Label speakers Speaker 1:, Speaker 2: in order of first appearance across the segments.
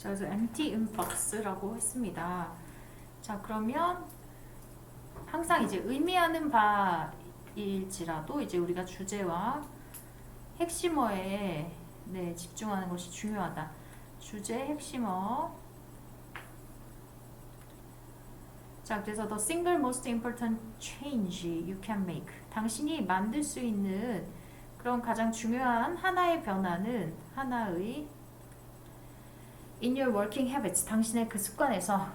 Speaker 1: 자, 그래서 empty inbox라고 했습니다. 자, 그러면 항상 이제 의미하는 바일지라도 이제 우리가 주제와 핵심어에 집중하는 것이 중요하다. 주제, 핵심어. 자, 그래서 the single most important change you can make. 당신이 만들 수 있는 그런 가장 중요한 하나의 변화는 하나의 in your working habits. 당신의 그 습관에서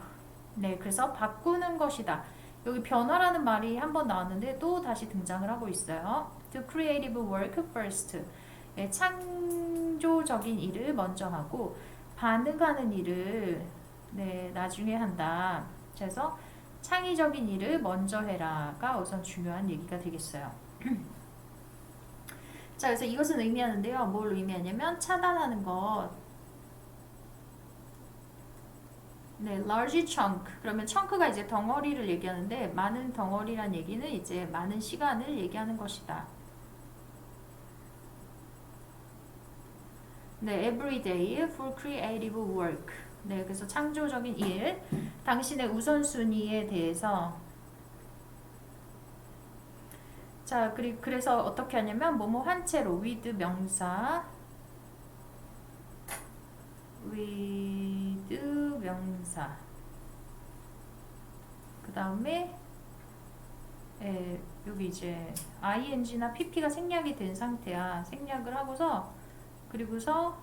Speaker 1: 그래서 바꾸는 것이다. 여기 변화라는 말이 한번 나왔는데 또 다시 등장을 하고 있어요. To creative work first. 창조적인 일을 먼저 하고 반응하는 일을 나중에 한다. 그래서 창의적인 일을 먼저 해라가 우선 중요한 얘기가 되겠어요. 자, 그래서 이것은 의미하는데요. 뭘 의미하냐면 차단하는 것. large chunk. 그러면 chun크가 이제 덩어리를 얘기하는데 많은 덩어리란 얘기는 이제 많은 시간을 얘기하는 것이다. every day for creative work. 그래서 창조적인 일. 당신의 우선순위에 대해서. 자, 그래서 어떻게 하냐면 뭐뭐 한 채로 with 명사. with 명사. 그 다음에 여기 이제 ing나 pp가 생략이 된 상태야. 생략을 하고서 그리고서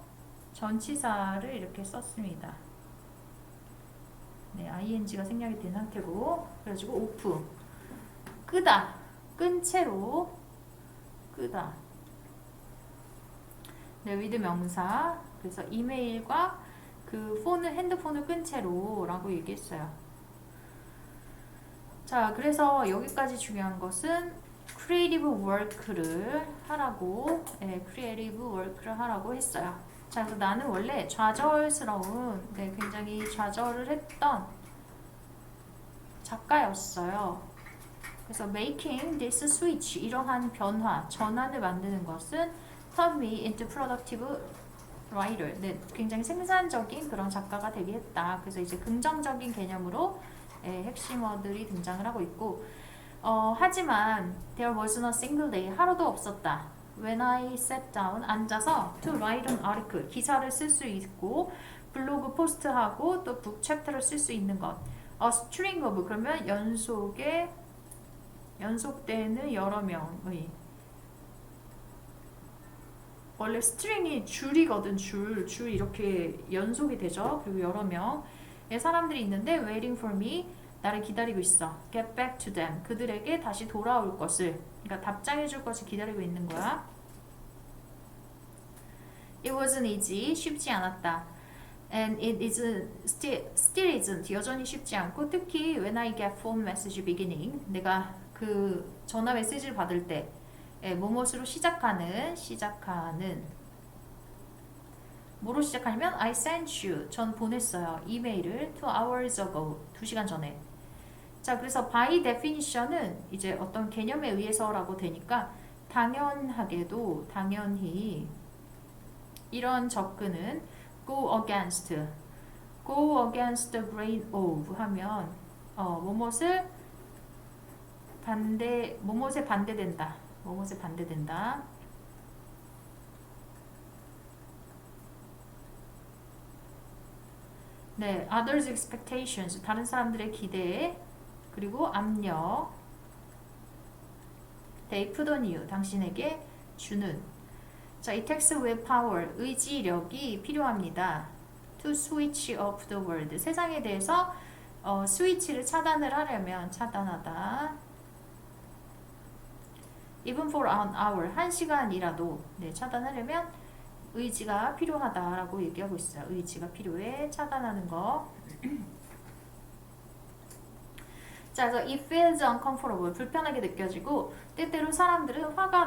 Speaker 1: 전치사를 이렇게 썼습니다. ing가 생략이 된 상태고 그래가지고 오프 끄다. 끈 채로 끄다. with 명사. 그래서 이메일과 그 핸드폰을 끈 채로 라고 얘기했어요. 자, 그래서 여기까지 중요한 것은 creative work를 하라고, creative work를 하라고 했어요. 자, 그래서 나는 원래 좌절스러운, 굉장히 좌절을 했던 작가였어요. 그래서 making this switch, 이러한 변화, 전환을 만드는 것은 turn me into productive writer. 굉장히 생산적인 그런 작가가 되게 했다. 그래서 이제 긍정적인 개념으로 핵심어들이 등장을 하고 있고, 하지만 there was no single day, 하루도 없었다. When I sat down, 앉아서 to write an article, 기사를 쓸 수 있고 블로그 포스트하고 또 북 챕터를 쓸 수 있는 것. A string of, 그러면 연속되는 여러 명의, 원래 스트링이 줄이거든. 줄 이렇게 연속이 되죠. 그리고 여러 명의 사람들이 있는데 waiting for me, 나를 기다리고 있어. get back to them, 그들에게 다시 돌아올 것을, 그러니까 답장해 줄 것을 기다리고 있는 거야. It wasn't easy, 쉽지 않았다. And it isn't, still isn't, 여전히 쉽지 않고, 특히 when I get phone message beginning, 내가 그 전화 메시지를 받을 때 무엇으로 시작하는 뭐로 시작하냐면 I sent you, 전 보냈어요. 이메일을 2 hours ago, 2시간 전에. 자, 그래서 by definition은 이제 어떤 개념에 의해서라고 되니까 당연히 이런 접근은 go against the grain of 하면 무엇에 반대된다. others expectations, 다른 사람들의 기대, 그리고 압력, they put on you, 당신에게 주는. 자, it takes willpower, 의지력이 필요합니다. to switch off the world, 세상에 대해서 스위치를 차단을 하려면, 차단하다. even for an hour, 1시간이라도 차단하려면 의지가 필요하다라고 얘기하고 있어요. 의지가 필요해. 차단하는 거. 자, 그래서 it feels uncomfortable, 불편하게 느껴지고 때때로 사람들은 화가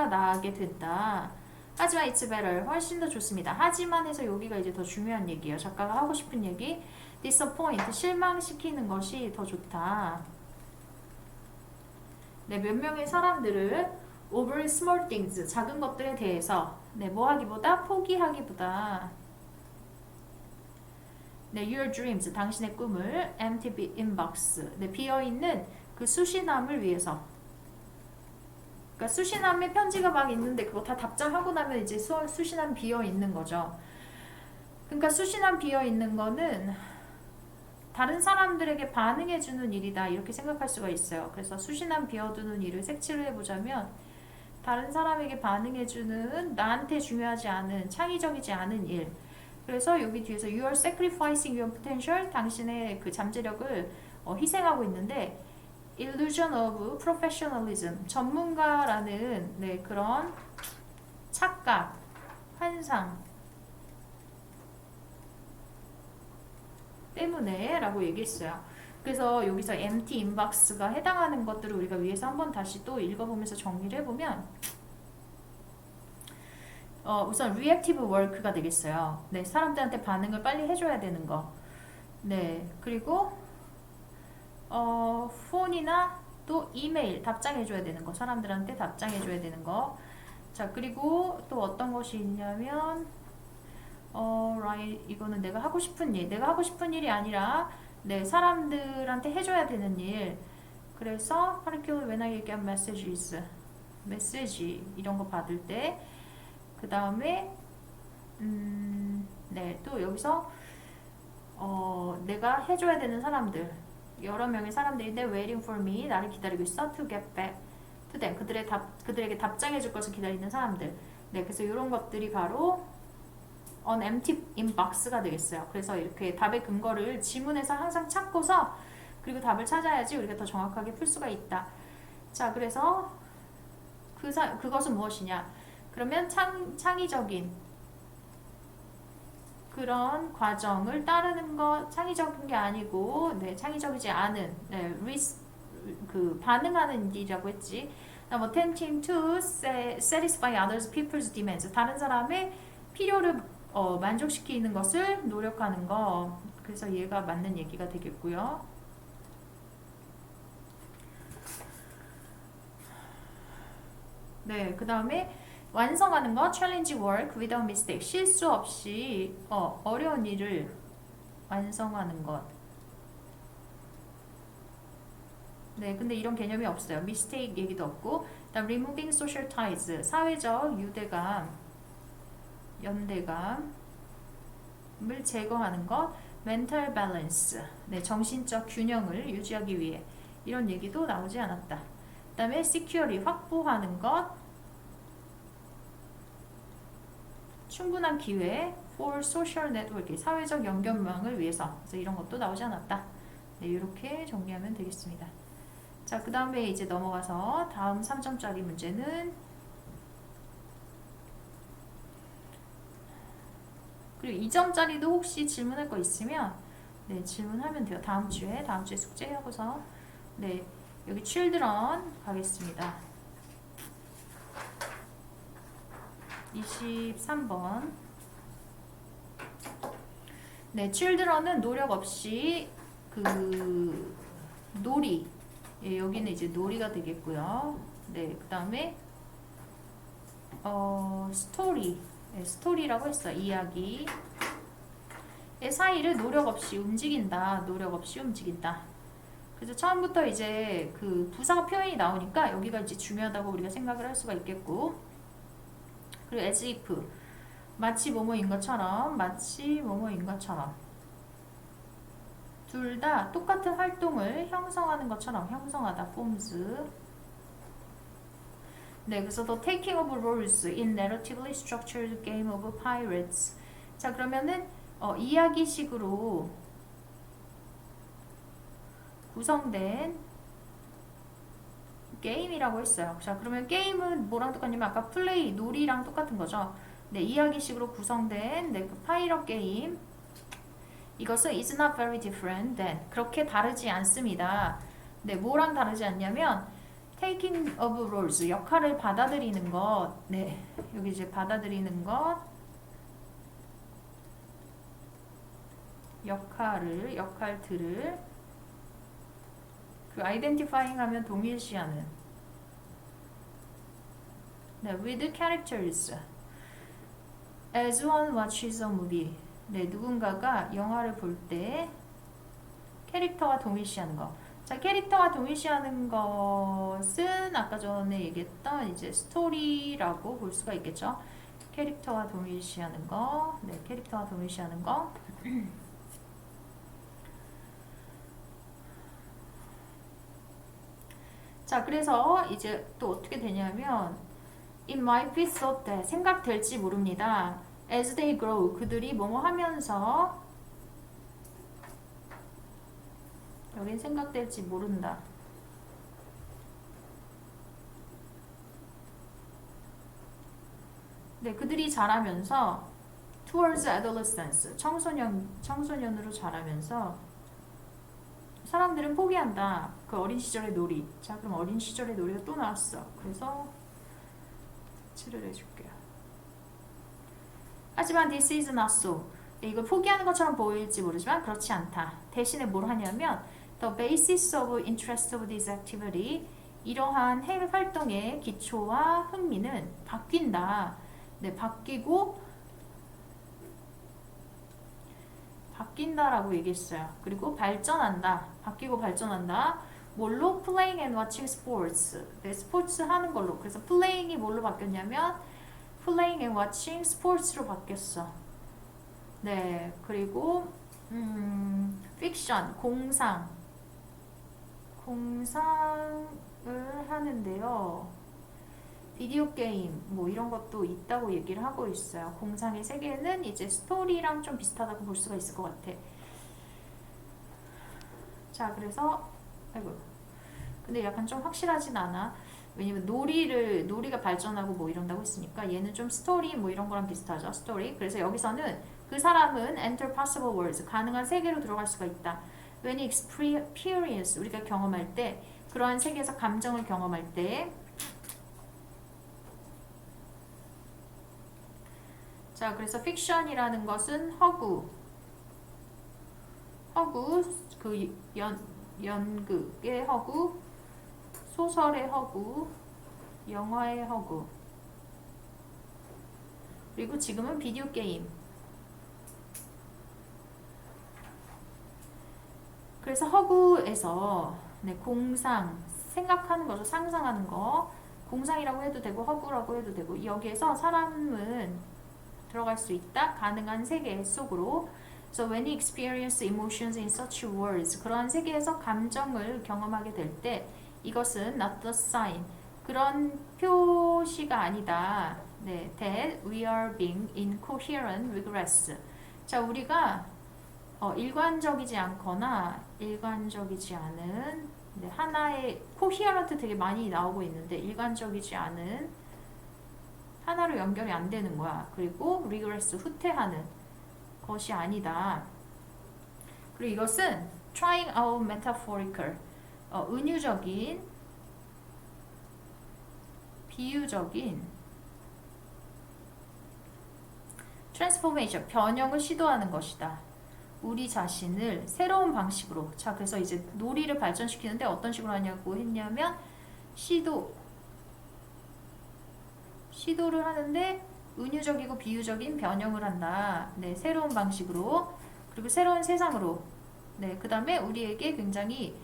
Speaker 1: 나게 된다. 하지만 it's better, 훨씬 더 좋습니다. 하지만 해서 여기가 이제 더 중요한 얘기예요. 작가가 하고 싶은 얘기. disappoint, 실망시키는 것이 더 좋다. 몇 명의 사람들을 over small things, 작은 것들에 대해서 뭐 하기보다, 포기하기보다 네, your dreams, 당신의 꿈을 empty inbox, 네, 비어있는 그 수신함을 위해서. 그러니까 수신함에 편지가 막 있는데 그거 다 답장하고 나면 이제 수신함 비어 있는 거죠. 그러니까 수신함 비어 있는 거는 다른 사람들에게 반응해주는 일이다 이렇게 생각할 수가 있어요. 그래서 수신함 비워두는 일을 색칠을 해보자면 다른 사람에게 반응해주는 나한테 중요하지 않은 창의적이지 않은 일. 그래서 여기 뒤에서 you are sacrificing your potential 당신의 그 잠재력을 희생하고 있는데 illusion of professionalism 전문가라는 네, 그런 착각, 환상 때문에 라고 얘기했어요. 그래서 여기서 empty inbox가 해당하는 것들을 우리가 위에서 한번 다시 또 읽어보면서 정리를 해보면 우선 reactive work가 되겠어요. 네, 사람들한테 반응을 빨리 해줘야 되는 거. 네, 그리고 폰이나 또 이메일 답장해줘야 되는 거. 사람들한테 답장해줘야 되는 거. 자, 그리고 또 어떤 것이 있냐면 right, 이거는 내가 하고 싶은 일. 내가 하고 싶은 일이 아니라 네, 사람들한테 해줘야 되는 일. 그래서 particularly when I get messages, 메시지 이런 거 받을 때 그 다음에 네, 또 여기서 내가 해줘야 되는 사람들 여러 명의 사람들인데 waiting for me 나를 기다리고 있어 to get back to them 그들에게 답장해줄 것을 기다리는 사람들. 네, 그래서 이런 것들이 바로 on empty inbox가 되겠어요. 그래서 이렇게 답의 근거를 지문에서 항상 찾고서 그리고 답을 찾아야지 우리가 더 정확하게 풀 수가 있다. 자, 그래서 그것은 무엇이냐? 그러면 창의적인 그런 과정을 따르는 것, 창의적인 게 아니고, 네, 창의적이지 않은, 네, 그 반응하는 일이라고 했지. 뭐, attempting to satisfy others people's demands. 다른 사람의 필요를 만족시키는 것을 노력하는 거. 그래서 얘가 맞는 얘기가 되겠고요. 네, 그 다음에 완성하는 거, challenge work without mistake. 실수 없이 어려운 일을 완성하는 것. 네, 근데 이런 개념이 없어요. mistake 얘기도 없고. 그다음 removing social ties. 사회적 유대감, 연대감을 제거하는 것. mental balance. 네, 정신적 균형을 유지하기 위해. 이런 얘기도 나오지 않았다. 그다음에 securely 확보하는 것. 충분한 기회 for social network 사회적 연결망을 위해서. 그래서 이런 것도 나오지 않았다. 네, 이렇게 정리하면 되겠습니다. 자, 그 다음에 이제 넘어가서 다음 3점짜리 문제는 그리고 2점짜리도 혹시 질문할 거 있으면 네, 질문하면 돼요. 다음 주에 숙제하고서 네, 여기 children 가겠습니다. 23번. 네, children은 노력 없이 그 놀이. 예, 여기는 이제 놀이가 되겠고요. 네, 그 다음에 스토리. 네, 스토리라고 했어요. 이야기. 의 사이를 노력 없이 움직인다. 노력 없이 움직인다. 그래서 처음부터 이제 그 부사 표현이 나오니까 여기가 이제 중요하다고 우리가 생각을 할 수가 있겠고. 그리고 as if 마치 뭐뭐인 것처럼 둘 다 똑같은 활동을 형성하는 것처럼 형성하다 forms. 네, 그래서 the taking of roles in narratively structured game of pirates. 자, 그러면은 이야기식으로 구성된 게임이라고 했어요. 자, 그러면 게임은 뭐랑 똑같냐면 아까 플레이, 놀이랑 똑같은 거죠. 네, 이야기식으로 구성된 네, 그 파이럿 게임. 이것은 is not very different than 그렇게 다르지 않습니다. 네, 뭐랑 다르지 않냐면 taking of roles 역할을 받아들이는 것. 네, 여기 이제 받아들이는 것. 역할들을 그 identifying 하면 동일시하는. 네, with characters as one watches a movie. 네, 누군가가 영화를 볼 때 캐릭터와 동일시하는 거. 자, 캐릭터와 동일시하는 것은 아까 전에 얘기했던 이제 스토리라고 볼 수가 있겠죠. 캐릭터와 동일시하는 거. 네, 캐릭터와 동일시하는 거. 자, 그래서 이제 또 어떻게 되냐면 It might be thought that 생각될지 모릅니다. As they grow 그들이 뭐뭐 하면서 여긴 생각될지 모른다. 네, 그들이 자라면서 towards adolescence 청소년으로 자라면서 사람들은 포기한다. 그 어린 시절의 놀이. 자, 그럼 어린 시절의 놀이가 또 나왔어. 그래서 칠을 해줄게요. 하지만 this is not so. 이걸 포기하는 것처럼 보일지 모르지만 그렇지 않다. 대신에 뭘 하냐면 the basis of interest of this activity 이러한 해 활동의 기초와 흥미는 바뀐다. 네, 바뀐다라고 얘기했어요. 그리고 발전한다. 바뀌고 발전한다. 뭘로? Playing and watching sports. 네, 스포츠 하는 걸로. 그래서 playing이 뭘로 바뀌었냐면 Playing and watching sports로 바뀌었어. 네, 그리고 fiction, 공상을 하는데요. 비디오 게임 뭐 이런 것도 있다고 얘기를 하고 있어요. 공상의 세계는 이제 스토리랑 좀 비슷하다고 볼 수가 있을 것 같아. 자, 그래서 아이고. 근데 약간 좀 확실하진 않아. 왜냐면 놀이가 발전하고 뭐 이런다고 했으니까 얘는 좀 스토리 뭐 이런 거랑 비슷하죠. 스토리. 그래서 여기서는 그 사람은 enter possible worlds 가능한 세계로 들어갈 수가 있다. When experience 우리가 경험할 때 그러한 세계에서 감정을 경험할 때 자, 그래서 fiction이라는 것은 허구 그 연극의 허구 소설의 허구 영화의 허구 그리고 지금은 비디오 게임 그래서 허구에서 네, 공상 생각하는 거죠. 상상하는 거 공상이라고 해도 되고 허구라고 해도 되고 여기에서 사람은 들어갈 수 있다. 가능한 세계 속으로. So when you experience emotions in such worlds, 그러한 세계에서 감정을 경험하게 될 때 이것은 not the sign, 그런 표시가 아니다. 네, that we are being incoherent regress. 자, 우리가 일관적이지 않거나 일관적이지 않은 네, 하나의 coherent 되게 많이 나오고 있는데 일관적이지 않은 하나로 연결이 안 되는 거야. 그리고 regress 후퇴하는 것이 아니다. 그리고 이것은 trying out metaphorical 은유적인 비유적인 transformation 변형을 시도하는 것이다. 우리 자신을 새로운 방식으로 자 그래서 이제 놀이를 발전시키는데 어떤 식으로 하냐고 했냐면 시도를 하는데 은유적이고 비유적인 변형을 한다. 네, 새로운 방식으로 그리고 새로운 세상으로. 네, 그 다음에 우리에게 굉장히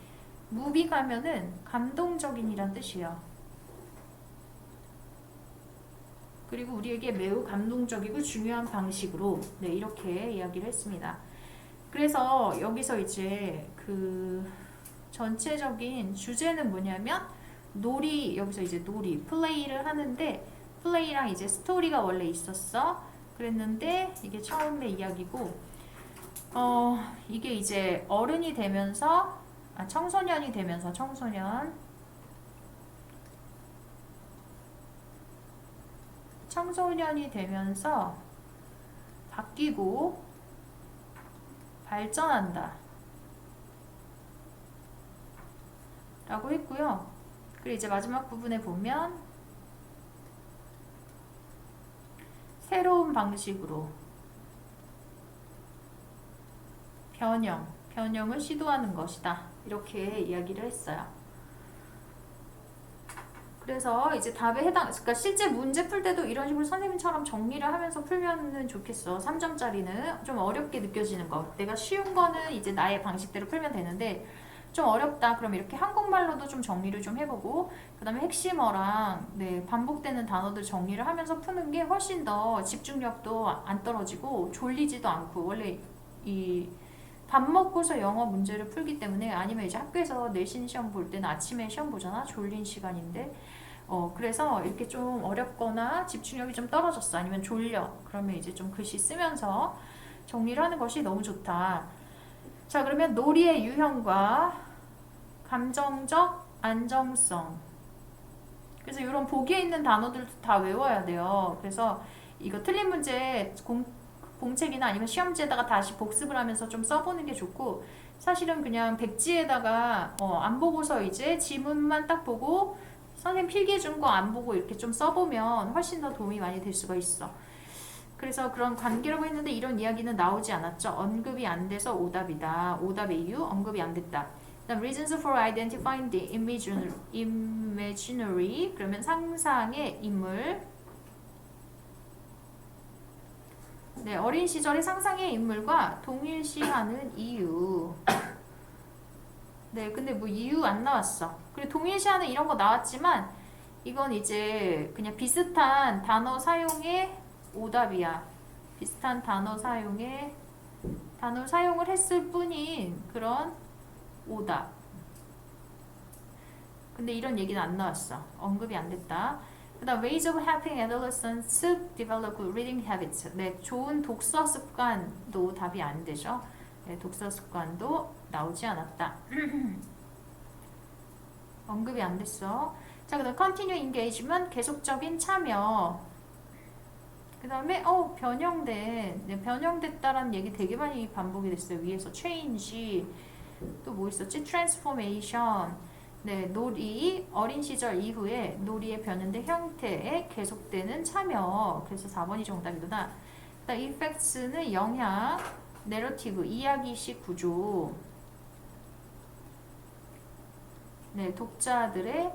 Speaker 1: 무비가면은 감동적인이란 뜻이에요. 그리고 우리에게 매우 감동적이고 중요한 방식으로 네, 이렇게 이야기를 했습니다. 그래서 여기서 이제 그 전체적인 주제는 뭐냐면 여기서 이제 플레이를 하는데 플레이랑 이제 스토리가 원래 있었어. 그랬는데 이게 처음의 이야기고 이게 이제 어른이 되면서 청소년이 되면서 청소년이 되면서 바뀌고 발전한다 라고 했고요. 그리고 이제 마지막 부분에 보면 새로운 방식으로 변형을 시도하는 것이다. 이렇게 이야기를 했어요. 그래서 이제 답에 해당, 그러니까 실제 문제 풀 때도 이런 식으로 선생님처럼 정리를 하면서 풀면은 좋겠어. 3점짜리는 좀 어렵게 느껴지는 거. 내가 쉬운 거는 이제 나의 방식대로 풀면 되는데 좀 어렵다. 그럼 이렇게 한국말로도 좀 정리를 좀 해보고 그 다음에 핵심어랑 네, 반복되는 단어들 정리를 하면서 푸는 게 훨씬 더 집중력도 안 떨어지고 졸리지도 않고 원래 이 밥 먹고서 영어 문제를 풀기 때문에 아니면 이제 학교에서 내신 시험 볼 때는 아침에 시험 보잖아. 졸린 시간인데 그래서 이렇게 좀 어렵거나 집중력이 좀 떨어졌어. 아니면 졸려. 그러면 이제 좀 글씨 쓰면서 정리를 하는 것이 너무 좋다. 자, 그러면 놀이의 유형과 감정적 안정성. 그래서 이런 보기에 있는 단어들도 다 외워야 돼요. 그래서 이거 틀린 문제 공책이나 아니면 시험지에다가 다시 복습을 하면서 좀 써보는 게 좋고 사실은 그냥 백지에다가 안 보고서 이제 지문만 딱 보고 선생님 필기해 준 거 안 보고 이렇게 좀 써보면 훨씬 더 도움이 많이 될 수가 있어. 그래서 그런 관계라고 했는데 이런 이야기는 나오지 않았죠. 언급이 안 돼서 오답이다. 오답의 이유 언급이 안 됐다. 그다음 reasons for identifying the imaginary 그러면 상상의 인물. 네, 어린 시절의 상상의 인물과 동일시하는 이유. 네, 근데 뭐 이유 안 나왔어. 그리고 동일시하는 이런 거 나왔지만 이건 이제 그냥 비슷한 단어 사용의 오답이야. 비슷한 단어 사용의 단어 사용을 했을 뿐인 그런 오답. 근데 이런 얘기는 안 나왔어. 언급이 안 됐다. 그 다음 ways of helping adolescents develop good reading habits. 네, 좋은 독서 습관도 답이 안 되죠. 네, 독서 습관도 나오지 않았다. 언급이 안 됐어. 자, 그 다음 continue engagement, 계속적인 참여. 그 다음에 변형된, 네, 변형됐다라는 얘기 되게 많이 반복이 됐어요. 위에서 change, 또 뭐 있었지? transformation. 네, 놀이, 어린 시절 이후에 놀이의 변형된 형태에 계속되는 참여. 그래서 4번이 정답이구나. 그다음 effects는 영향, narrative, 이야기식 구조. 네, 독자들의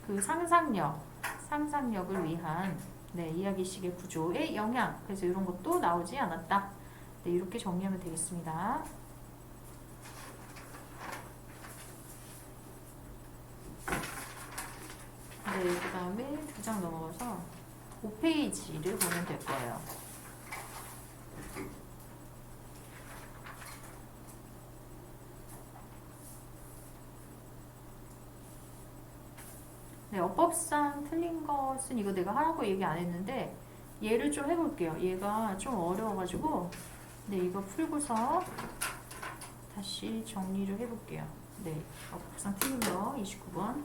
Speaker 1: 그 상상력을 위한 네, 이야기식의 구조의 영향. 그래서 이런 것도 나오지 않았다. 네, 이렇게 정리하면 되겠습니다. 네, 그 다음에 2장 넘어가서 5페이지를 보면 될 거예요. 네, 어법상 틀린 것은 이거 내가 하라고 얘기 안 했는데 얘를 좀 해볼게요. 얘가 좀 어려워가지고 네, 이거 풀고서 다시 정리를 해볼게요. 네, 어법상 틀린 거 29번.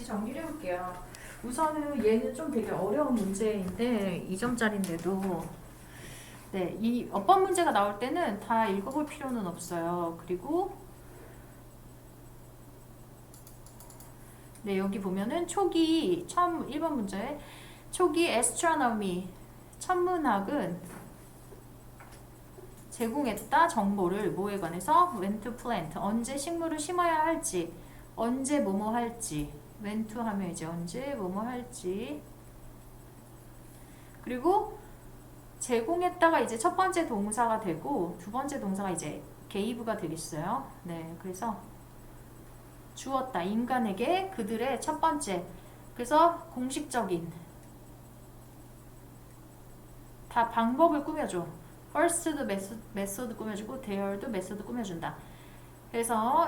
Speaker 1: 정리를 해볼게요. 우선은 얘는 좀 되게 어려운 문제인데 2점짜리인데도 네, 이 어법 문제가 나올 때는 다 읽어볼 필요는 없어요. 그리고 네, 여기 보면은 초기 처음 1번 문제 초기 astronomy 천문학은 제공했다 정보를 뭐에 관해서 when to plant 언제 식물을 심어야 할지 언제 뭐뭐 할지 when to 하면 이제 언제 뭐뭐 할지 그리고 제공했다가 이제 첫 번째 동사가 되고 두 번째 동사가 이제 gave가 되겠어요. 네, 그래서 주었다 인간에게 그들의 첫 번째 그래서 공식적인 다 방법을 꾸며줘. first도 메소드 꾸며주고 there도 메소드 꾸며준다. 그래서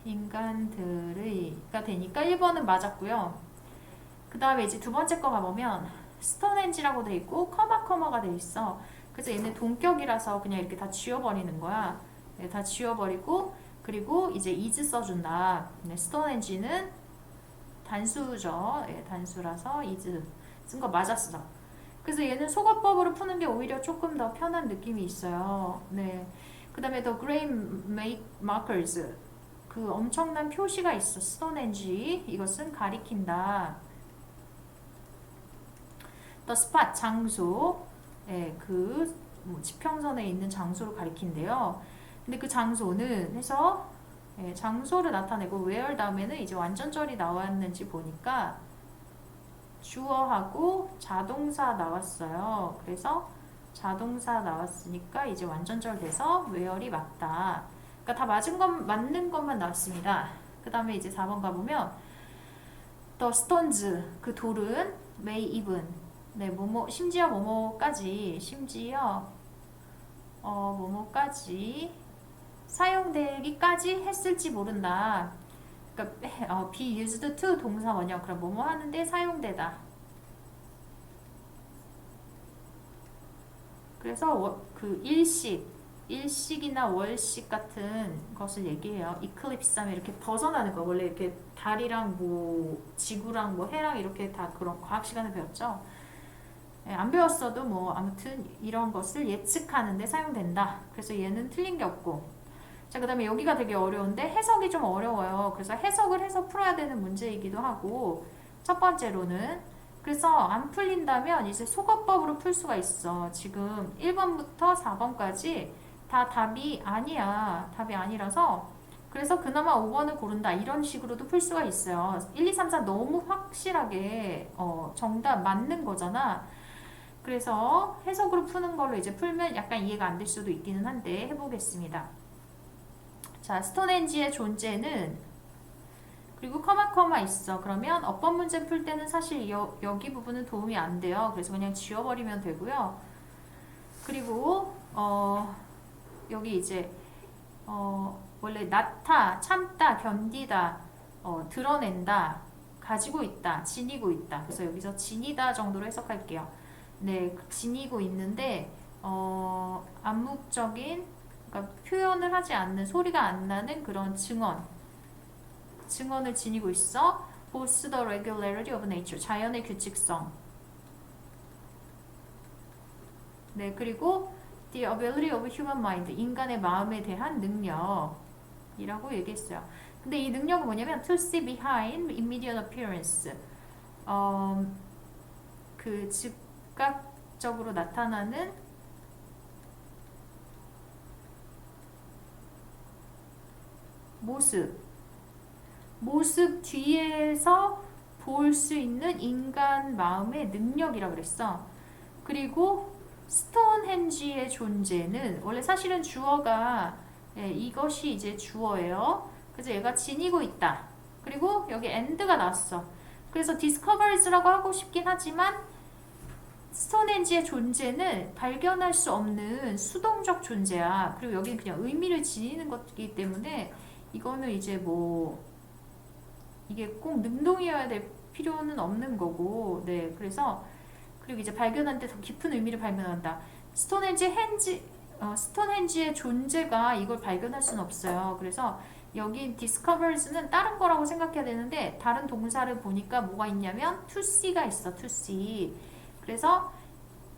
Speaker 1: 인간들의가 되니까 1번은 맞았고요. 그 다음에 이제 두 번째 거 가보면 스톤헨지라고 돼 있고 커마가 돼 있어. 그래서 얘는 동격이라서 그냥 이렇게 다 지워버리는 거야. 네, 다 지워버리고 그리고 이제 is 써준다. 네, 스톤헨지는 단수죠. 네, 단수라서 is 쓴 거 맞았어. 그래서 얘는 속어법으로 푸는 게 오히려 조금 더 편한 느낌이 있어요. 네. 그 다음에 the great markers 그 엄청난 표시가 있어. 스톤헨지 이것은 가리킨다. the spot 장소 예, 그 지평선에 있는 장소를 가리킨대요. 근데 그 장소는 해서 예, 장소를 나타내고 where 다음에는 이제 완전절이 나왔는지 보니까 주어하고 자동사 나왔어요. 그래서 자동사 나왔으니까 이제 완전절 돼서 where이 맞다. 그러니까 다 맞는 것만 나왔습니다. 그 다음에 이제 4번 가보면 the stones 그 돌은 may even 네, 심지어 뭐뭐까지 사용되기까지 했을지 모른다. 그러니까 be used to 동사 원형 그럼 뭐뭐 하는데 사용되다. 그래서 그 일식이나 월식 같은 것을 얘기해요. 이클립스 하면 이렇게 벗어나는 거. 원래 이렇게 달이랑 뭐 지구랑 뭐 해랑 이렇게 다 그런 과학 시간에 배웠죠. 예, 안 배웠어도 뭐 아무튼 이런 것을 예측하는데 사용된다. 그래서 얘는 틀린 게 없고. 자, 그 다음에 여기가 되게 어려운데 해석이 좀 어려워요. 그래서 해석을 해서 풀어야 되는 문제이기도 하고 첫 번째로는 그래서 안 풀린다면 이제 속어법으로 풀 수가 있어. 지금 1번부터 4번까지 다 답이 아니야. 답이 아니라서 그래서 그나마 5번을 고른다. 이런 식으로도 풀 수가 있어요. 1, 2, 3, 4 너무 확실하게 정답 맞는 거잖아. 그래서 해석으로 푸는 걸로 이제 풀면 약간 이해가 안 될 수도 있기는 한데 해보겠습니다. 자, 스톤헨지의 존재는 그리고 커마 있어. 그러면 어법 문제 풀 때는 사실 여기 부분은 도움이 안 돼요. 그래서 그냥 지워버리면 되고요. 그리고 여기 이제 원래 참다, 견디다, 드러낸다, 가지고 있다, 지니고 있다. 그래서 여기서 지니다 정도로 해석할게요. 네, 지니고 있는데 암묵적인 그러니까 표현을 하지 않는 소리가 안 나는 그런 증언을 지니고 있어. both the regularity of nature 자연의 규칙성. 네, 그리고 the ability of human mind 인간의 마음에 대한 능력이라고 얘기했어요. 근데 이 능력은 뭐냐면 to see behind immediate appearance 그 즉각적으로 나타나는 모습 뒤에서 볼 수 있는 인간 마음의 능력이라고 그랬어. 그리고 스톤헨지의 존재는 원래 사실은 주어가 이것이 이제 주어예요. 그래서 얘가 지니고 있다. 그리고 여기 and가 나왔어. 그래서 discovers라고 하고 싶긴 하지만 스톤헨지의 존재는 발견할 수 없는 수동적 존재야. 그리고 여기는 그냥 의미를 지니는 것이기 때문에 이거는 이제 뭐 이게 꼭 능동이어야 될 필요는 없는 거고, 네, 그래서 그리고 이제 발견한데 더 깊은 의미를 발견한다. 스톤헨지의 존재가 이걸 발견할 수는 없어요. 그래서 여기 discovers는 다른 거라고 생각해야 되는데 다른 동사를 보니까 뭐가 있냐면 to see가 있어. to see. 그래서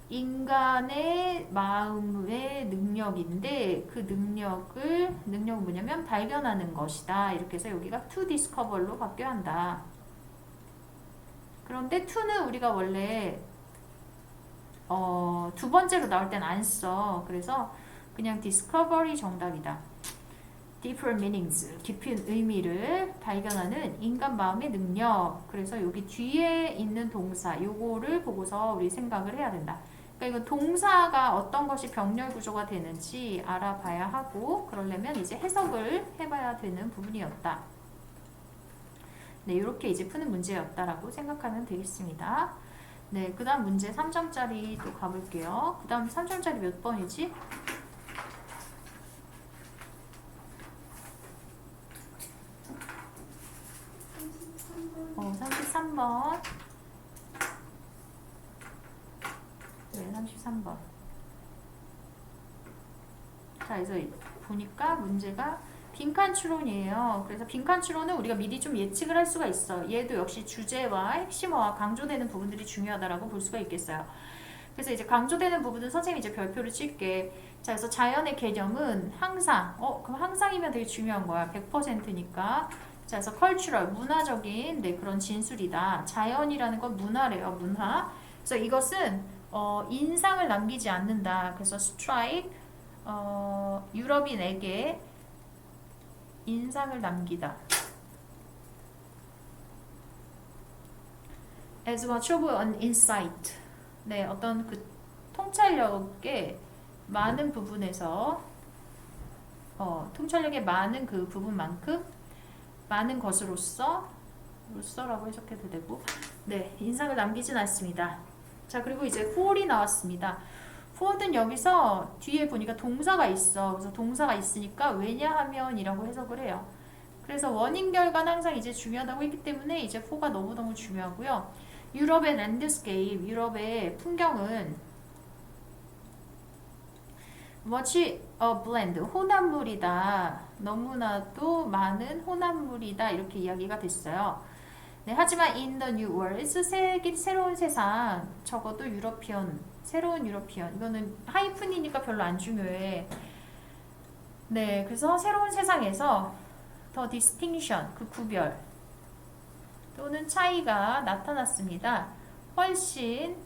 Speaker 1: 인간의 마음의 능력인데 그 능력은 뭐냐면 발견하는 것이다. 이렇게 해서 여기가 to discover로 바뀌어야 한다. 그런데 to는 우리가 원래 두 번째로 나올 땐 안 써. 그래서 그냥 discovery 정답이다. deeper meanings, 깊은 의미를 발견하는 인간 마음의 능력. 그래서 여기 뒤에 있는 동사, 요거를 보고서 우리 생각을 해야 된다. 그러니까 이거 동사가 어떤 것이 병렬 구조가 되는지 알아봐야 하고, 그러려면 이제 해석을 해봐야 되는 부분이었다. 네, 이렇게 이제 푸는 문제였다라고 생각하면 되겠습니다. 네, 그 다음 문제 3점짜리 또 가볼게요. 그 다음 3점짜리 몇 번이지? 33번. 네, 33번. 자, 그래서 보니까 문제가 빈칸 추론이에요. 그래서 빈칸 추론은 우리가 미리 좀 예측을 할 수가 있어. 얘도 역시 주제와 핵심어와 강조되는 부분들이 중요하다라고 볼 수가 있겠어요. 그래서 이제 강조되는 부분은 선생님이 이제 별표를 칠게. 자, 그래서 자연의 개념은 항상, 그럼 항상이면 되게 중요한 거야. 100%니까. 자, 그래서 cultural, 문화적인 그런 진술이다. 자연이라는 건 문화래요, 문화. 그래서 이것은 인상을 남기지 않는다. 그래서 strike, 유럽인에게 인상을 남기다. as much of an insight. 네, 어떤 그 통찰력의 많은 부분에서 통찰력의 많은 그 부분만큼 많은 것으로서라고 해석해도 되고, 네, 인상을 남기진 않습니다. 자, 그리고 이제 for이 나왔습니다. for는 여기서 뒤에 보니까 동사가 있어. 그래서 동사가 있으니까 왜냐하면이라고 해석을 해요. 그래서 원인 결과는 항상 이제 중요하다고 했기 때문에 이제 for가 너무너무 중요하고요. 유럽의 랜드스케이프, 유럽의 풍경은 much a blend, 혼합물이다. 너무나도 많은 혼합물이다. 이렇게 이야기가 됐어요. 네, 하지만 in the new world, 새로운 세상, 적어도 유러피언, 새로운 유러피언. 이거는 하이픈이니까 별로 안 중요해. 네, 그래서 새로운 세상에서 더 distinction, 그 구별 또는 차이가 나타났습니다. 훨씬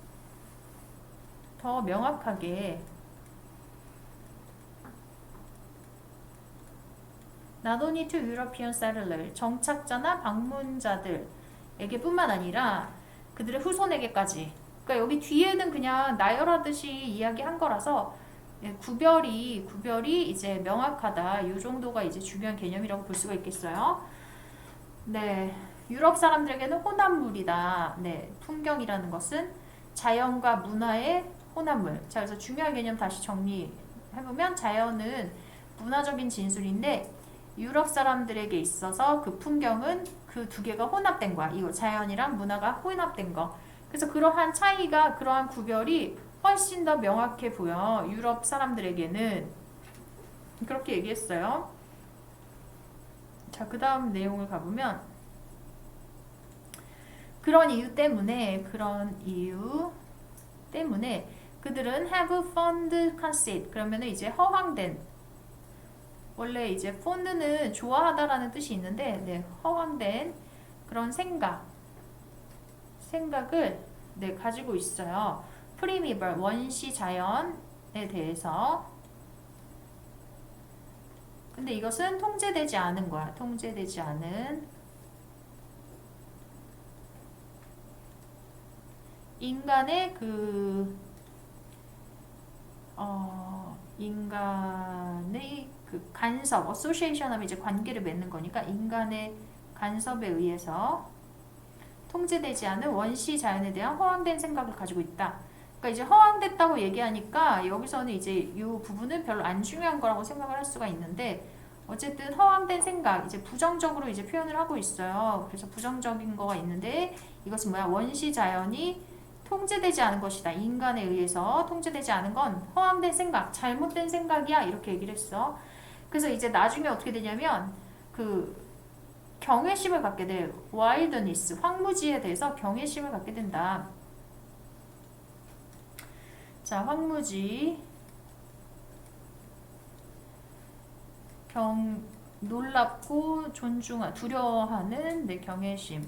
Speaker 1: 더 명확하게 not only to European settler, 정착자나 방문자들에게 뿐만 아니라 그들의 후손에게까지. 그러니까 여기 뒤에는 그냥 나열하듯이 이야기한 거라서 구별이 이제 명확하다. 이 정도가 이제 중요한 개념이라고 볼 수가 있겠어요. 네, 유럽 사람들에게는 혼합물이다. 네, 풍경이라는 것은 자연과 문화의 혼합물. 자, 그래서 중요한 개념 다시 정리해보면 자연은 문화적인 진술인데 유럽 사람들에게 있어서 그 풍경은 그 두 개가 혼합된 거야. 이거 자연이랑 문화가 혼합된 거. 그래서 그러한 차이가, 그러한 구별이 훨씬 더 명확해 보여. 유럽 사람들에게는. 그렇게 얘기했어요. 자, 그 다음 내용을 가보면 그런 이유 때문에 그들은 have fond conceit. 그러면은 이제 허황된, 원래 이제 fond는 좋아하다라는 뜻이 있는데, 네, 허황된 그런 생각을 네, 가지고 있어요. primeval, 원시 자연에 대해서. 근데 이것은 통제되지 않은 거야. 통제되지 않은 인간의 인간의 그 간섭, association 하면 이제 관계를 맺는 거니까 인간의 간섭에 의해서 통제되지 않은 원시 자연에 대한 허황된 생각을 가지고 있다. 그러니까 이제 허황됐다고 얘기하니까 여기서는 이제 이 부분은 별로 안 중요한 거라고 생각을 할 수가 있는데, 어쨌든 허황된 생각, 이제 부정적으로 이제 표현을 하고 있어요. 그래서 부정적인 거가 있는데 이것은 뭐야? 원시 자연이 통제되지 않은 것이다. 인간에 의해서 통제되지 않은 건 허황된 생각, 잘못된 생각이야. 이렇게 얘기를 했어. 그래서 이제 나중에 어떻게 되냐면 그 경외심을 갖게 돼. wilderness, 황무지에 대해서 경외심을 갖게 된다. 자, 황무지. 놀랍고 두려워하는 네, 경외심.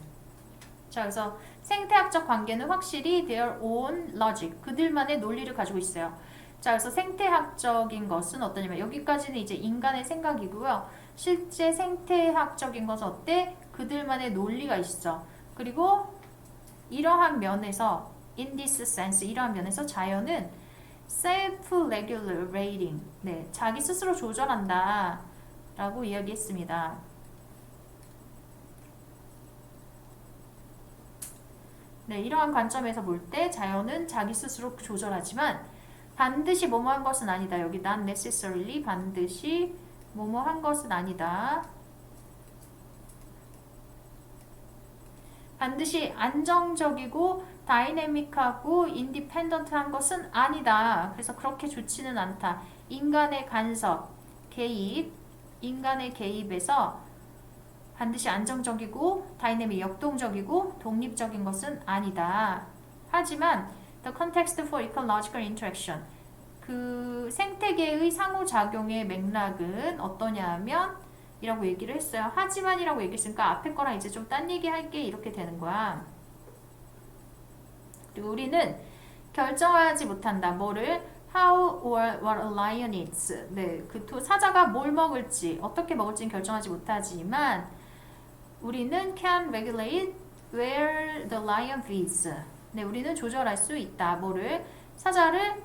Speaker 1: 자, 그래서 생태학적 관계는 확실히 their own logic, 그들만의 논리를 가지고 있어요. 자, 그래서 생태학적인 것은 어떠냐면 여기까지는 이제 인간의 생각이고요. 실제 생태학적인 것은 어때? 그들만의 논리가 있어. 그리고 이러한 면에서 in this sense, 이러한 면에서 자연은 self-regulating, 네, 자기 스스로 조절한다 라고 이야기했습니다. 네, 이러한 관점에서 볼 때 자연은 자기 스스로 조절하지만 반드시 뭐뭐한 것은 아니다. 여기 not necessarily, 반드시 뭐뭐한 것은 아니다. 반드시 안정적이고 다이내믹하고 인디펜던트한 것은 아니다. 그래서 그렇게 좋지는 않다. 인간의 간섭, 개입, 인간의 개입에서 반드시 안정적이고 다이내믹, 역동적이고 독립적인 것은 아니다. 하지만 the context for ecological interaction, 그 생태계의 상호작용의 맥락은 어떠냐 하면 이라고 얘기를 했어요. 하지만이라고 얘기했으니까 앞에 거랑 이제 좀 딴 얘기 할게 이렇게 되는 거야. 그리고 우리는 결정하지 못한다. 뭐를? How or what a lion eats. 네, 그 사자가 뭘 먹을지, 어떻게 먹을지는 결정하지 못하지만 우리는 can regulate where the lion feeds. 네, 우리는 조절할 수 있다. 뭐를? 사자를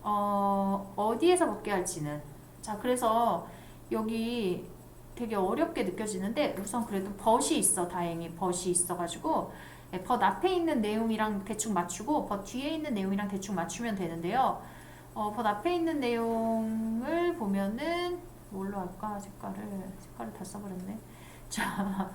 Speaker 1: 어디에서 먹게 할지는. 자, 그래서 여기 되게 어렵게 느껴지는데 우선 그래도 벗이 있어. 다행히 벗이 있어가지고 벗 앞에 있는 내용이랑 대충 맞추고 벗 뒤에 있는 내용이랑 대충 맞추면 되는데요. 벗 앞에 있는 내용을 보면은 뭘로 할까? 색깔을 다 써버렸네. 자,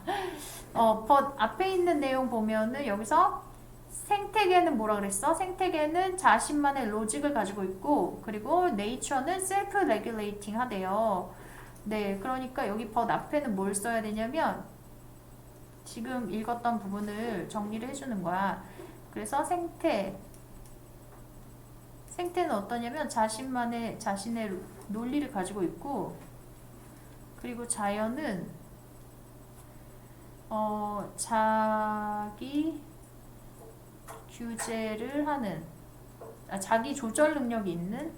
Speaker 1: 벗 앞에 있는 내용 보면은 여기서 생태계는 뭐라 그랬어? 생태계는 자신만의 로직을 가지고 있고 그리고 nature는 self-regulating 하대요. 네, 그러니까 여기 벗 앞에는 뭘 써야 되냐면 지금 읽었던 부분을 정리를 해주는 거야. 그래서 생태는 어떠냐면 자신의 논리를 가지고 있고 그리고 자연은 자기 규제를 하는 자기 조절 능력이 있는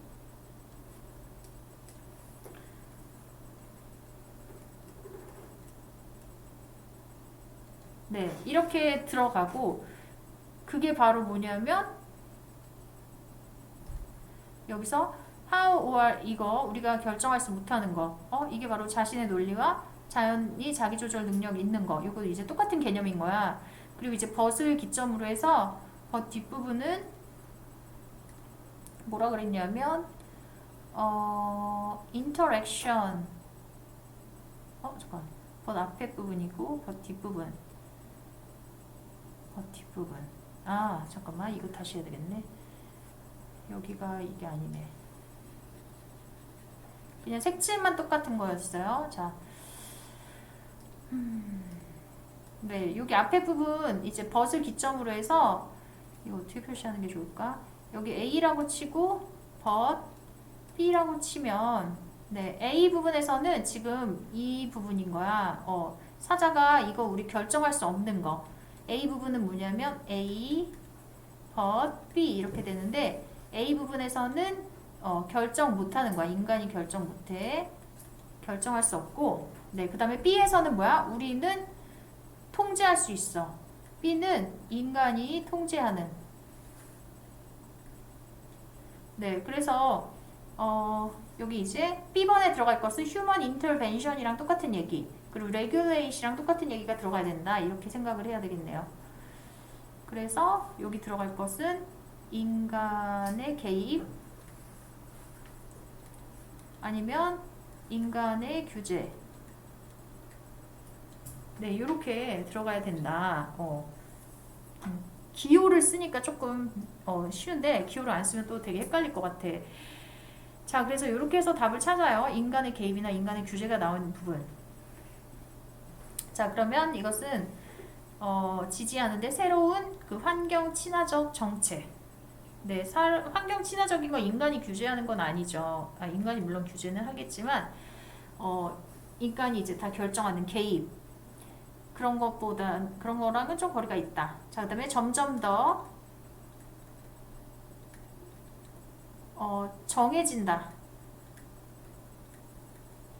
Speaker 1: 네, 이렇게 들어가고 그게 바로 뭐냐면 여기서 how or 이거 우리가 결정할 수 못하는 거 이게 바로 자신의 논리와 자연이 자기 조절 능력이 있는 거 이거 이제 똑같은 개념인 거야. 그리고 이제 벗을 기점으로 해서 벗 뒷부분은 뭐라 그랬냐면 interaction 잠깐 벗 앞에 부분이고 벗 뒷부분 잠깐만 이거 다시 해야 되겠네. 여기가 이게 아니네. 그냥 색칠만 똑같은 거였어요. 자, 네, 여기 앞에 부분 이제 벗을 기점으로 해서 이거 어떻게 표시하는 게 좋을까? 여기 A라고 치고 벗 B라고 치면 네, A 부분에서는 지금 이 부분인 거야. 사자가 이거 우리 결정할 수 없는 거. A 부분은 뭐냐면 A 벗 B 이렇게 되는데 A 부분에서는 결정 못하는 거야. 인간이 결정 못해. 결정할 수 없고 네, 그 다음에 B에서는 뭐야? 우리는 통제할 수 있어. B는 인간이 통제하는. 네, 그래서 여기 이제 B번에 들어갈 것은 human intervention이랑 똑같은 얘기 그리고 regulation이랑 똑같은 얘기가 들어가야 된다. 이렇게 생각을 해야 되겠네요. 그래서 여기 들어갈 것은 인간의 개입 아니면 인간의 규제. 네, 이렇게 들어가야 된다. 기호를 쓰니까 조금 쉬운데 기호를 안 쓰면 또 되게 헷갈릴 것 같아. 자, 그래서 이렇게 해서 답을 찾아요. 인간의 개입이나 인간의 규제가 나오는 부분. 자, 그러면 이것은 지지하는데 새로운 그 환경 친화적 정책. 네, 환경 친화적인 거 인간이 규제하는 건 아니죠. 인간이 물론 규제는 하겠지만 인간이 이제 다 결정하는 개입 그런 것보다 그런 거랑은 좀 거리가 있다. 자, 그다음에 점점 더 정해진다.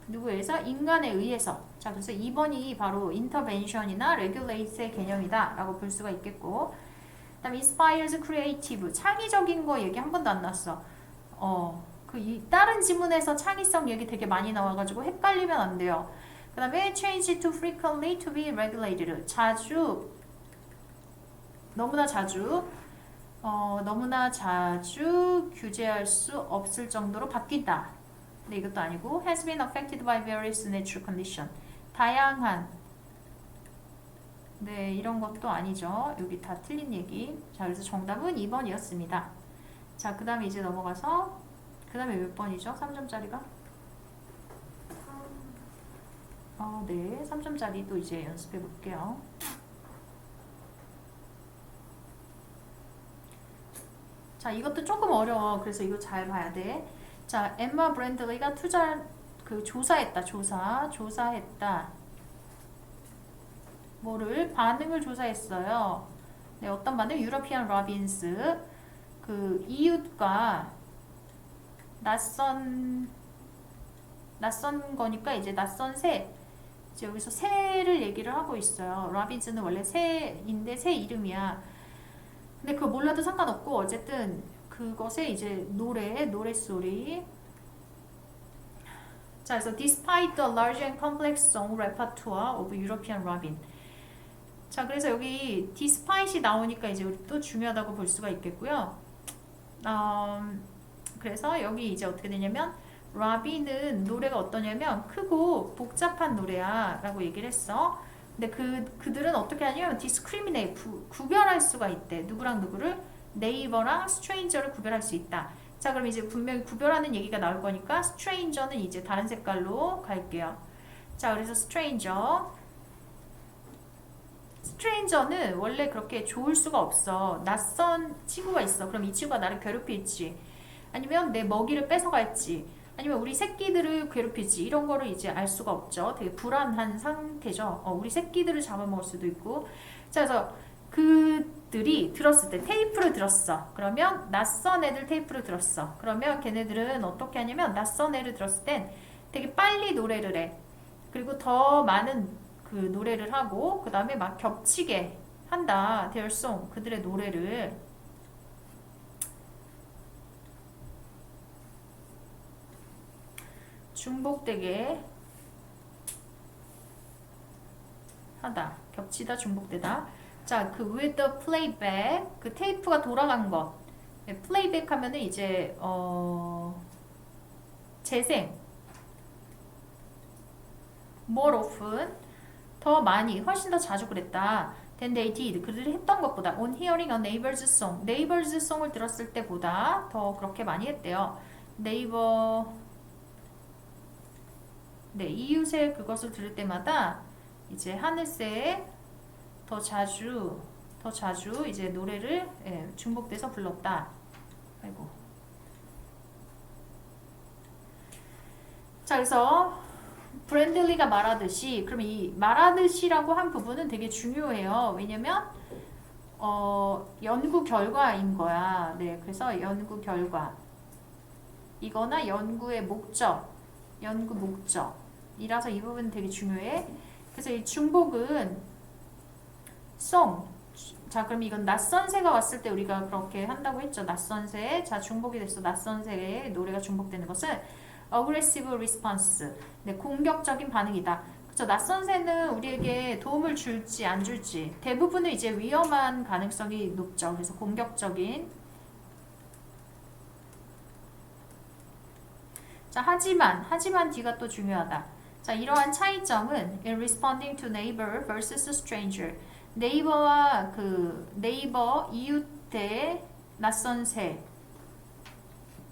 Speaker 1: 누구에 의해서? 인간에 의해서. 자, 그래서 2번이 바로 intervention이나 regulate의 개념이다 라고 볼 수가 있겠고, 그 다음에 inspires creative, 창의적인 거 얘기 한 번도 안 나왔어. 다른 지문에서 창의성 얘기 되게 많이 나와가지고 헷갈리면 안 돼요. 그 다음에 change too frequently to be regulated, 자주, 너무나 자주 규제할 수 없을 정도로 바뀐다. 근데 이것도 아니고 has been affected by various natural condition, 다양한, 네, 이런 것도 아니죠. 여기 다 틀린 얘기. 자, 그래서 정답은 2번이었습니다. 자, 그 다음에 이제 넘어가서 그 다음에 몇 번이죠? 3점짜리가? 네, 3점짜리 또 이제 연습해 볼게요. 자, 이것도 조금 어려워. 그래서 이거 잘 봐야 돼. 자, 엠마 브랜들리가 조사했다. 뭐를? 반응을 조사했어요. 네, 어떤 반응? 유러피안 로빈스. 그 이웃과 낯선 거니까 이제 낯선 새. 이제 여기서 새를 얘기를 하고 있어요. 로빈스는 원래 새인데 새 이름이야. 근데 그거 몰라도 상관없고 어쨌든 그것의 이제 노랫소리. 자, 그래서 despite the large and complex song repertoire of European Robin. 자, 그래서 여기 despite이 나오니까 이제 우리 또 중요하다고 볼 수가 있겠고요. 그래서 여기 이제 어떻게 되냐면 라빈은 노래가 어떠냐면 크고 복잡한 노래야 라고 얘기를 했어. 근데 그들은 어떻게 하냐면 discriminate, 구별할 수가 있대. 누구랑 누구를? 네이버랑 스트레인저를 구별할 수 있다. 자, 그럼 이제 분명히 구별하는 얘기가 나올 거니까 스트레인저는 이제 다른 색깔로 갈게요. 자, 그래서 스트레인저는 원래 그렇게 좋을 수가 없어. 낯선 친구가 있어. 그럼 이 친구가 나를 괴롭힐지, 아니면 내 먹이를 뺏어갈지, 아니면 우리 새끼들을 괴롭힐지, 이런 거를 이제 알 수가 없죠. 되게 불안한 상태죠. 우리 새끼들을 잡아먹을 수도 있고. 자, 그래서 그들이 들었을 때 테이프를 들었어. 그러면 낯선 애들 테이프를 들었어. 그러면 걔네들은 어떻게 하냐면 낯선 애를 들었을 땐 되게 빨리 노래를 해. 그리고 더 많은 그 노래를 하고, 그 다음에 막 겹치게 한다. their song, 그들의 노래를. 중복되게 하다. 겹치다, 중복되다. 자, 그 with the playback, 그 테이프가 돌아간 것. 네, 플레이백 하면은 이제 재생. more often, 더 많이, 훨씬 더 자주 그랬다. than they did, 그들이 했던 것보다. on hearing a neighbor's song, neighbor's song을 들었을 때보다 더 그렇게 많이 했대요. 네, 이웃의 그것을 들을 때마다 이제 하늘새에 더 자주 이제 노래를 중복돼서 불렀다. 아이고. 자, 그래서 브랜들리가 말하듯이, 그럼 이 말하듯이라고 한 부분은 되게 중요해요. 왜냐면 연구 결과인 거야. 네, 그래서 연구 결과 이거나 연구 목적이라서 이 부분 되게 중요해. 그래서 이 중복은 song. 자, 그럼 이건 낯선 새가 왔을 때 우리가 그렇게 한다고 했죠. 낯선 새. 자, 중복이 됐어. 낯선 새의 노래가 중복되는 것은 aggressive response. 네, 공격적인 반응이다. 그렇죠. 낯선 새는 우리에게 도움을 줄지 안 줄지 대부분은 이제 위험한 가능성이 높죠. 그래서 공격적인. 자, 하지만 뒤가 또 중요하다. 자, 이러한 차이점은 in responding to neighbor versus stranger. 네이버 이웃의 낯선 새에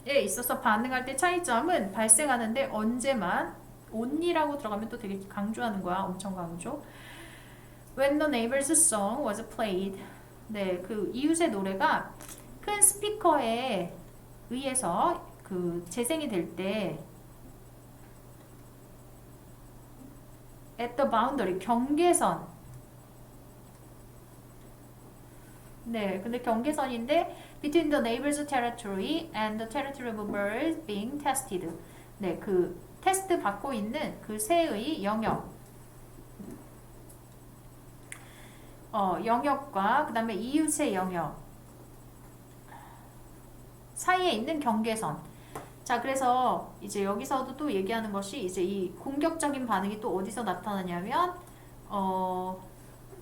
Speaker 1: 있어서 반응할 때 차이점은 발생하는데 언제만? only라고 들어가면 또 되게 강조하는 거야. 엄청 강조. When the neighbor's song was played. 네, 그 이웃의 노래가 큰 스피커에 의해서 그 재생이 될 때 at the boundary, 경계선. 네, 근데 경계선인데 between the neighbor's territory and the territory of birds being tested. 네, 그 테스트 받고 있는 그 새의 영역. 영역과 그 다음에 이웃의 영역 사이에 있는 경계선. 자, 그래서 이제 여기서도 또 얘기하는 것이 이제 이 공격적인 반응이 또 어디서 나타나냐면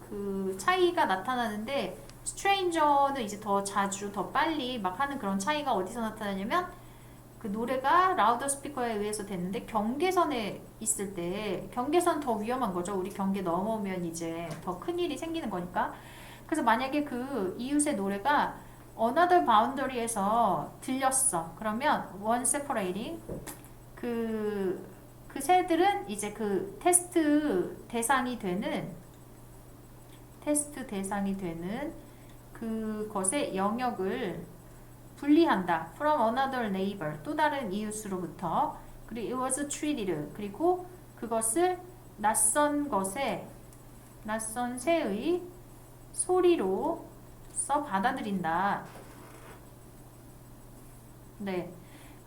Speaker 1: 그 차이가 나타나는데 스트레인저는 이제 더 자주 더 빨리 막 하는 그런 차이가 어디서 나타나냐면 그 노래가 라우더 스피커에 의해서 됐는데 경계선에 있을 때 경계선 더 위험한 거죠. 우리 경계 넘어오면 이제 더 큰일이 생기는 거니까. 그래서 만약에 그 이웃의 노래가 another boundary에서 들렸어. 그러면 one separating 그 새들은 이제 그 테스트 대상이 되는 그것의 영역을 분리한다. from another neighbor 또 다른 이웃으로부터. 그리고 it was treated 그리고 그것을 낯선 새의 소리로서 받아들인다. 네,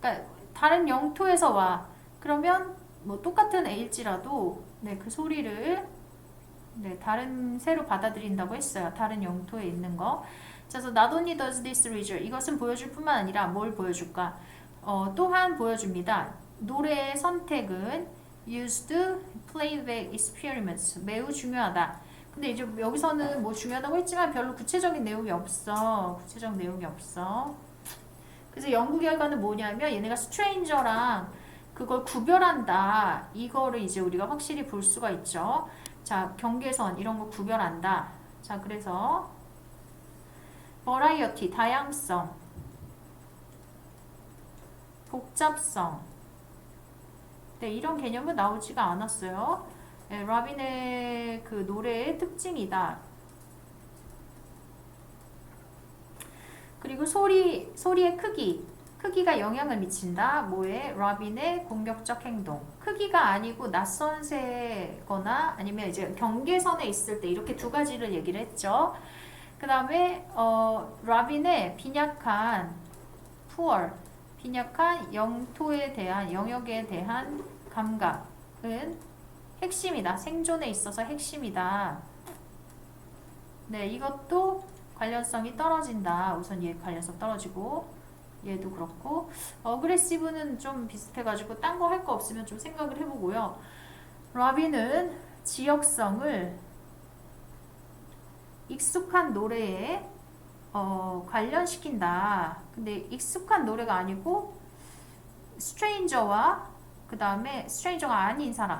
Speaker 1: 그러니까 다른 영토에서 와. 그러면 뭐 똑같은 애일지라도 네, 그 소리를 네, 다른 새로 받아들인다고 했어요. 다른 영토에 있는 거. 그래서 not only does this reader 이것은 보여줄 뿐만 아니라 뭘 보여줄까? 또한 보여줍니다. 노래의 선택은 used playback experiments 매우 중요하다. 근데 이제 여기서는 뭐 중요하다고 했지만 별로 구체적인 내용이 없어. 그래서 연구 결과는 뭐냐면 얘네가 스트레인저랑 그걸 구별한다. 이거를 이제 우리가 확실히 볼 수가 있죠. 자, 경계선 이런 거 구별한다. 자, 그래서 variety 다양성, 복잡성. 네, 이런 개념은 나오지가 않았어요. 네, 라빈의 그 노래의 특징이다. 그리고 소리의 크기가 영향을 미친다. 뭐에? 라빈의 공격적 행동. 크기가 아니고 낯선 새거나 아니면 이제 경계선에 있을 때 이렇게 두 가지를 얘기를 했죠. 그 다음에 라빈의 빈약한 영토에 대한 영역에 대한 감각은 핵심이다. 생존에 있어서 핵심이다. 네, 이것도 관련성이 떨어진다. 우선 얘 관련성 떨어지고 얘도 그렇고 어그레시브는 좀 비슷해가지고 딴 거 할 거 없으면 좀 생각을 해보고요. 라빈은 지역성을 익숙한 노래에 관련시킨다. 근데 익숙한 노래가 아니고 스트레인저와 그 다음에 스트레인저가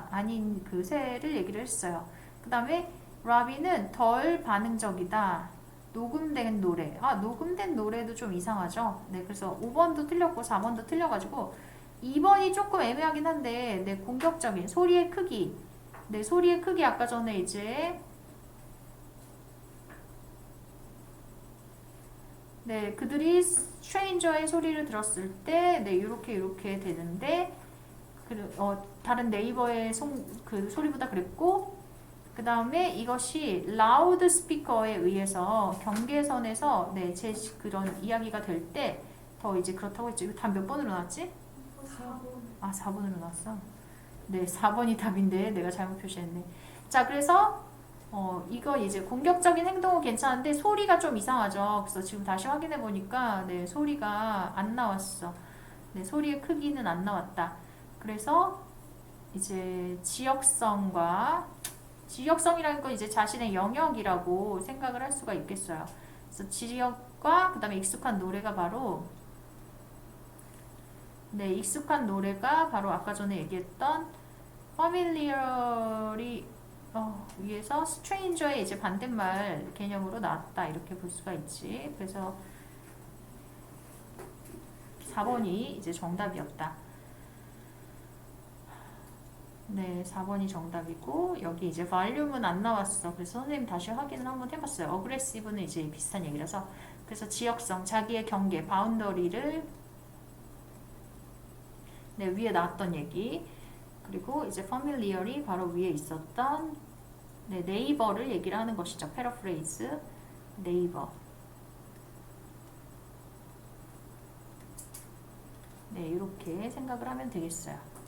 Speaker 1: 아닌 그 새를 얘기를 했어요. 그 다음에 라빈은 덜 반응적이다. 녹음된 노래. 녹음된 노래도 좀 이상하죠. 네, 그래서 5번도 틀렸고 4번도 틀려가지고 2번이 조금 애매하긴 한데, 네, 공격적인 소리의 크기. 네, 소리의 크기 아까 전에 이제 네, 그들이 스트레인저의 소리를 들었을 때, 네, 이렇게 되는데, 다른 네이버의 그 소리보다 그랬고, 그 다음에 이것이 라우드 스피커에 의해서 경계선에서 네, 그런 이야기가 될 때 더 이제 그렇다고 했죠. 이거 답 몇 번으로 나왔지? 4번. 4번으로 나왔어. 네, 4번이 답인데 내가 잘못 표시했네. 자, 그래서 이거 이제 공격적인 행동은 괜찮은데 소리가 좀 이상하죠. 그래서 지금 다시 확인해 보니까 네, 소리가 안 나왔어. 네, 소리의 크기는 안 나왔다. 그래서 이제 지역성이라는 건 이제 자신의 영역이라고 생각을 할 수가 있겠어요. 그래서 지역과 그 다음에 익숙한 노래가 바로 아까 전에 얘기했던 familiar이 위에서 stranger의 이제 반대말 개념으로 나왔다. 이렇게 볼 수가 있지. 그래서 4번이 이제 정답이었다. 네, 4번이 정답이고 여기 이제 발륨은 안 나왔어. 그래서 선생님 다시 확인을 한번 해봤어요. 어그레시브는 이제 비슷한 얘기라서 그래서 지역성, 자기의 경계, 바운더리를 네, 위에 나왔던 얘기 그리고 이제 familiar이 바로 위에 있었던 네, 네이버를 얘기를 하는 것이죠. 패러프레이즈 네이버 네, 이렇게 생각을 하면 되겠어요.